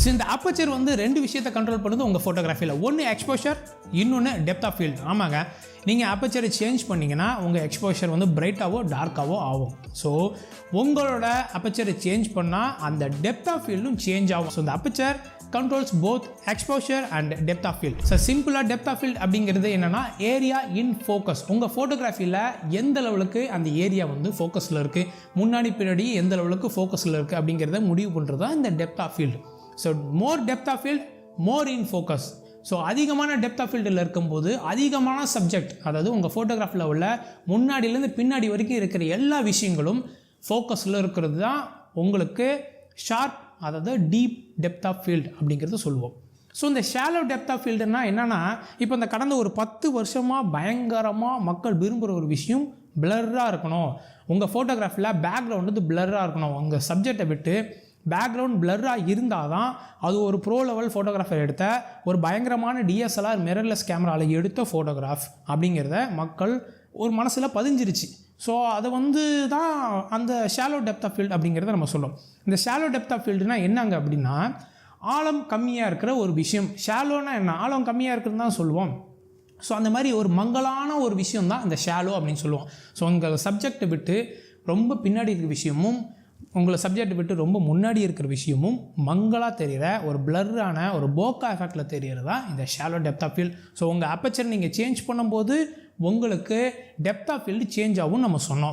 So இந்த aperture வந்து ரெண்டு விஷயத்தை கண்ட்ரோல் பண்ணுறது உங்கள் ஃபோட்டோகிராஃபியில். ஒன்று எக்ஸ்போஷர், இன்னொன்று டெப்த் ஆஃப் ஃபீல்டு. ஆமாங்க, நீங்கள் அப்பச்சரை சேஞ்ச் பண்ணிங்கன்னா உங்கள் எக்ஸ்போஷர் வந்து பிரைட்டாவோ டார்க்காவோ ஆகும். ஸோ உங்களோட அப்பச்சரை சேஞ்ச் பண்ணால் அந்த டெப்த் ஆஃப் ஃபீல்டும் சேஞ்ச் ஆகும். ஸோ இந்த aperture controls both exposure and depth of field. So சிம்பிளாக டெப்த் ஆஃப் ஃபீல்ட் அப்படிங்கிறது என்னென்னா ஏரியா இன் ஃபோக்கஸ். உங்கள் ஃபோட்டோகிராஃபியில் எந்த லெவலுக்கு அந்த ஏரியா வந்து ஃபோக்கஸில் இருக்குது, முன்னாடி பின்னாடி எந்த லெவலுக்கு ஃபோக்கஸில் இருக்குது அப்படிங்கிறத முடிவு பண்ணுறது தான் இந்த depth of field. So more depth of field, more in focus. So அதிகமான டெப்த் ஆஃப் ஃபீல்டில் இருக்கும்போது அதிகமான சப்ஜெக்ட், அதாவது உங்கள் ஃபோட்டோகிராஃபில் உள்ள முன்னாடியிலேருந்து பின்னாடி வரைக்கும் இருக்கிற எல்லா விஷயங்களும் ஃபோக்கஸில் இருக்கிறது தான் உங்களுக்கு ஷார்ப், அதாவது டீப் டெப்த் ஆஃப் ஃபீல்டு அப்படிங்கிறது சொல்லுவோம். ஸோ இந்த ஷாலோ டெப்த் ஆஃப் ஃபீல்டுனா என்னென்னா, இப்போ இந்த கடந்த ஒரு 10 வருஷமாக பயங்கரமாக மக்கள் விரும்புகிற ஒரு விஷயம் பிளர்ராக இருக்கணும். உங்கள் ஃபோட்டோகிராஃபில் பேக்ரவுண்ட் வந்து பிளர்ராக இருக்கணும். உங்கள் சப்ஜெக்டை விட்டு பேக்ரவுண்ட் பிளர்ராக இருந்தால் தான் அது ஒரு ப்ரோ லெவல் ஃபோட்டோகிராஃபர் எடுத்த ஒரு பயங்கரமான டிஎஸ்எல்ஆர் மிரர்லெஸ் கேமராவில் எடுத்த ஃபோட்டோகிராஃப் அப்படிங்கிறத மக்கள் ஒரு மனசில் பதிஞ்சிருச்சு. ஸோ அது வந்து தான் அந்த ஷாலோ டெப்த் ஆஃப் ஃபீல்டு அப்படிங்கிறத நம்ம சொல்லுவோம். இந்த ஷாலோ டெப்த் ஆஃப் ஃபீல்டுனா என்னங்க அப்படின்னா, ஆழம் கம்மியாக இருக்கிற ஒரு விஷயம். ஷாலோனா என்ன, ஆழம் கம்மியாக இருக்குதுன்னு தான் சொல்லுவோம். ஸோ அந்த மாதிரி ஒரு மங்கலான ஒரு விஷயம் தான் இந்த ஷாலோ அப்படின்னு சொல்லுவோம். ஸோ உங்கள் சப்ஜெக்டை விட்டு ரொம்ப பின்னாடி இருக்கிற விஷயமும் உங்களை சப்ஜெக்ட் விட்டு ரொம்ப முன்னாடி இருக்கிற விஷயமும் மங்களாக தெரிகிற ஒரு பிளர்ரான ஒரு போக்கா எஃபெக்டில் தெரிகிறது தான் இந்த shallow depth of field. So உங்கள் அப்பச்சர் நீங்கள் சேஞ்ச் பண்ணும்போது உங்களுக்கு டெப்த் ஆஃப் ஃபீல்டு சேஞ்ச் ஆகும் நம்ம சொன்னோம்.